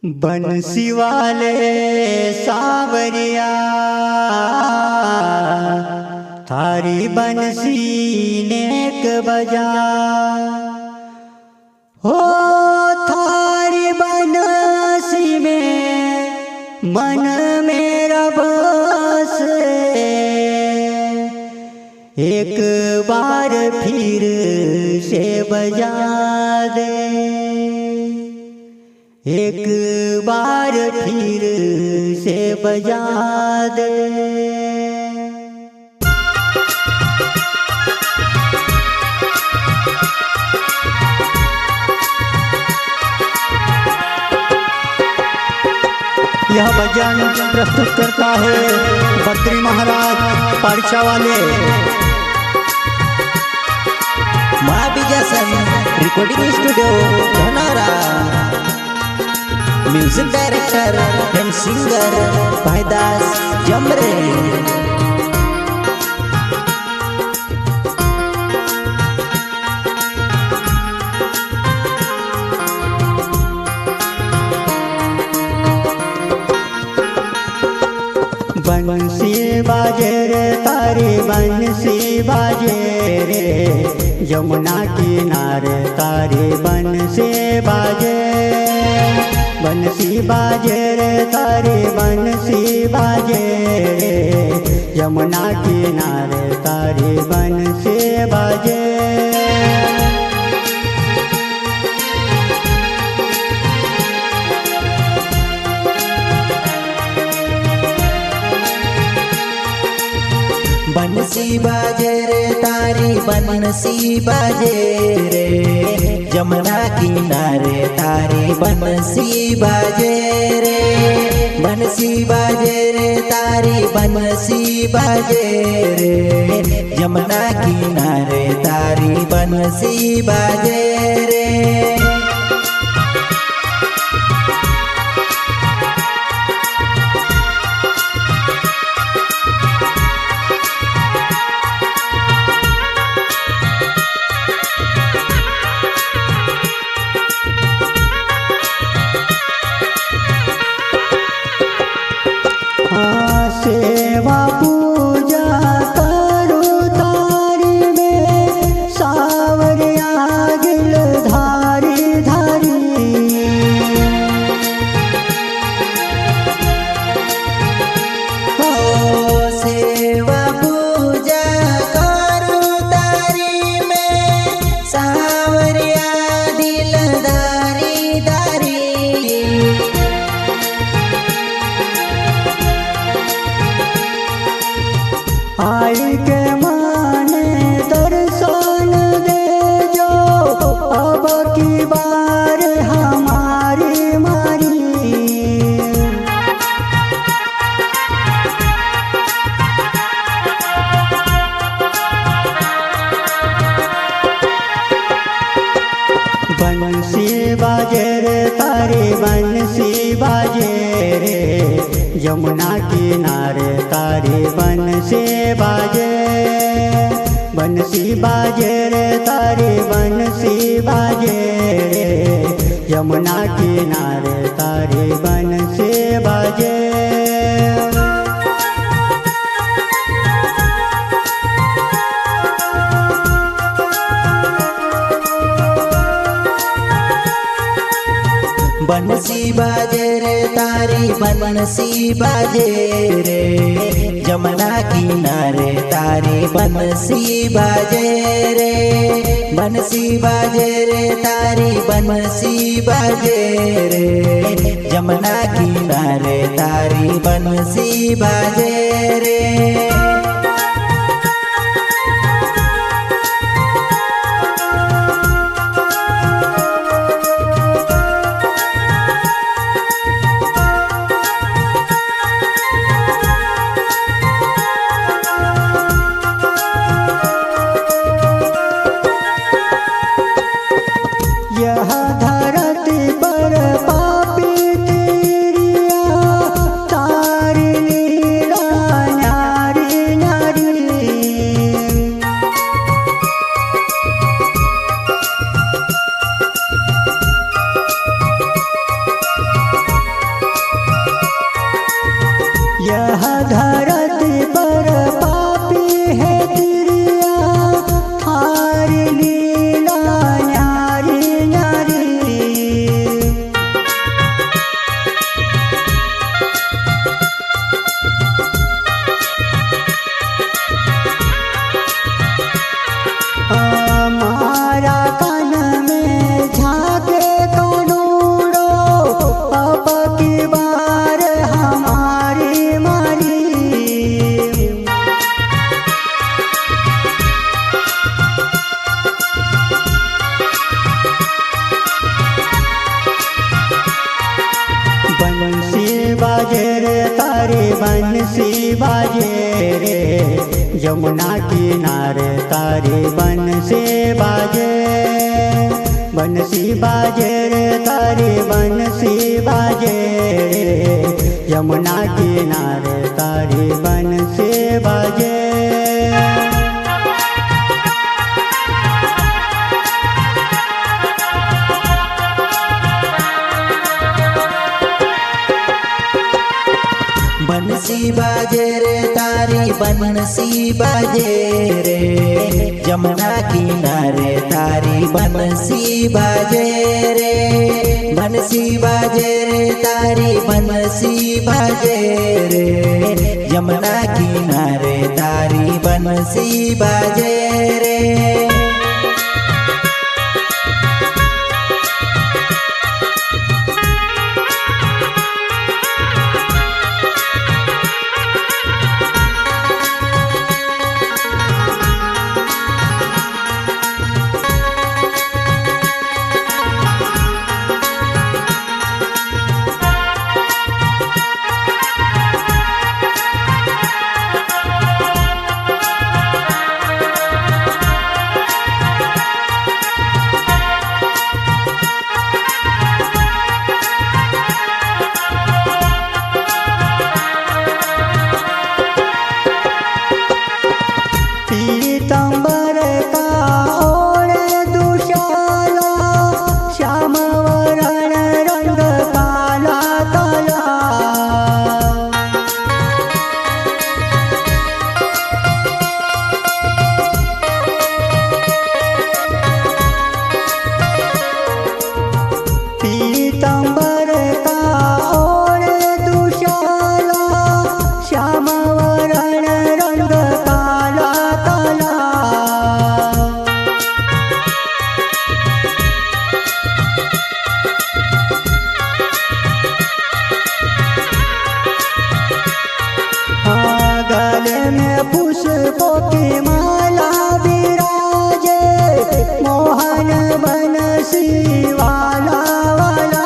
बंसी वाले सावरिया थारी बंसी नेक बजा हो थारी बंसी में मन मेरा बस एक बार फिर से बजा दे एक बार फिर से बजा दे। यह भजन प्रस्तुत करता है बद्री महाराज पारछा वाले। Mahavijaysan recording studio Dhanaura. Music director and singer Bhaidas Jamre. बंसी बाजे रे तारी बंसी बाजे रे यमुना किनारे तारी बंसी बाजे। बंसी बाजे रे तारी बंसी बाजे रे यमुना किनारे तारी बंसी बाजे। बंसी बाजे रे तारी बंसी बाजे रे यमुना किनारे तारी बंसी बाजे रे। बंसी बाजे रे तारी बंसी बाजे रे यमुना किनारे तारी बंसी बाजे रे। सेवा पूजा करो तारी में सावरिया गिल धारी धारी। हो सेवा पूजा करो तारी में सावरिया दिल धारी धारी। आई के माने दर्शन दे जो अब की बार हमारी मारी। बंसी बाजे रे तारी बंसी बाजे रे यमुना किनारे तारी बंसी बाजे। बंसी बाजे रे तारी बंसी बाजे रे यमुना किनारे तारी बंसी बाजे। बंसी बाजे रे तारी बंसी बाजे रे यमुना किनारे तारी बंसी बाजे रे। बंसी बाजे रे तारी बंसी बाजे रे यमुना किनारे तारी बंसी बाजे रे। यह धरती पर पापी तेरिया तारी लीला न्यारी न्यारी। बाजे रे तारी बंसी बाजे रे, यमुना किनारे तारी बंसी बाजे। बंसी बाजे रे तारी बंसी बाजे रे, यमुना किनारे तारी बंसी बाजे। बंसी बाजे रे तारी बंसी बाजे रे, यमुना किनारे तारी बंसी बाजे रे। बंसी बाजे रे तारी बंसी बाजे रे, यमुना किनारे तारी बंसी बाजे रे। पीतांबर का ओढ़े दुशाला, श्याम वरण रंग काला काला। पीतांबर का ओढ़े दुशाला, श्याम वरण रंग काला काला। गले में पुष्पों की माला विराजे, मोहन बंसी वाला वाला।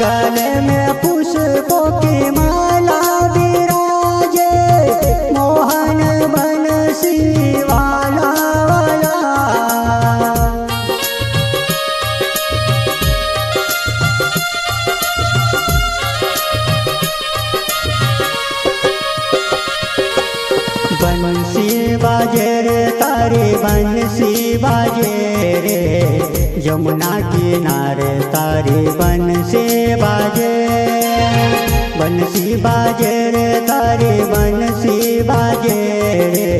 गले में पुष्पों की माला विराजे, मोहन बंसी वाला वाला। बंसी बाजे रे तारी बंसी बाजे रे, यमुना किनारे तारी बंसी बाजे। बंसी बाजे रे तारी बंसी बाजे रे,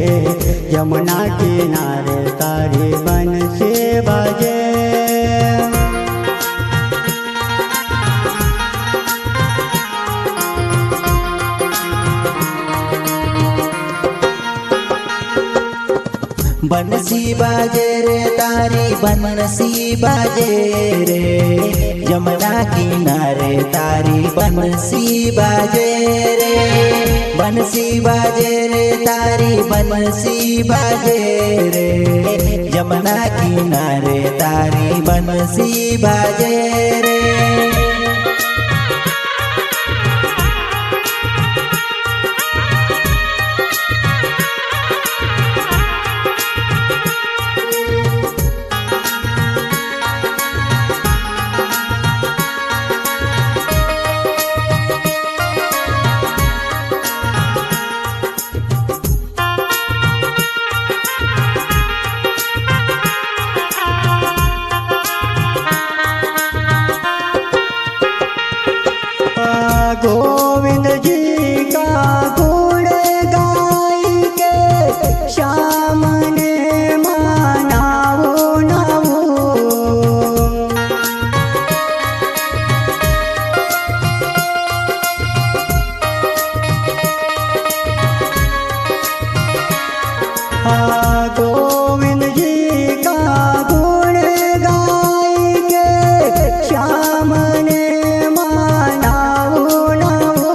यमुना किनारे तारी बंसी बाजे। बंसी बाजे रे तारी बंसी बाजे रे, यमुना किनारे तारी बंसी बाजे रे। बंसी बाजे रे तारी बंसी बाजे रे, यमुना किनारे तारी बंसी बाजे रे। गोविंद जी का गुण गाई के, श्याम ने मनाओ नाओ। गोविंद जी का गुण गाई के, श्याम ने मनाओ नाओ।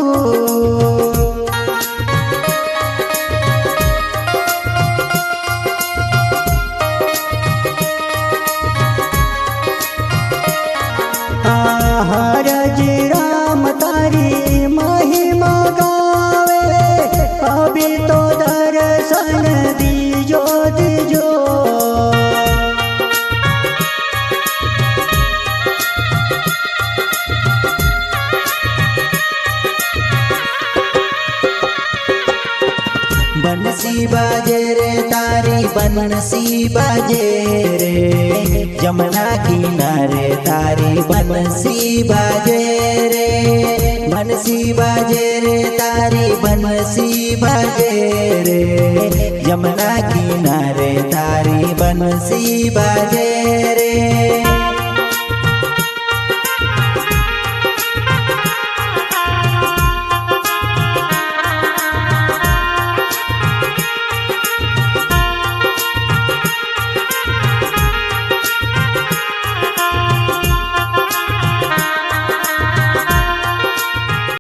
बंसी बाजे रे तारी बंसी बाजे रे यमुना किनारे तारी बंसी बाजे रे बंसी बाजे रे तारी बंसी बाजे रे यमुना किनारे तारी बंसी बाजे रे।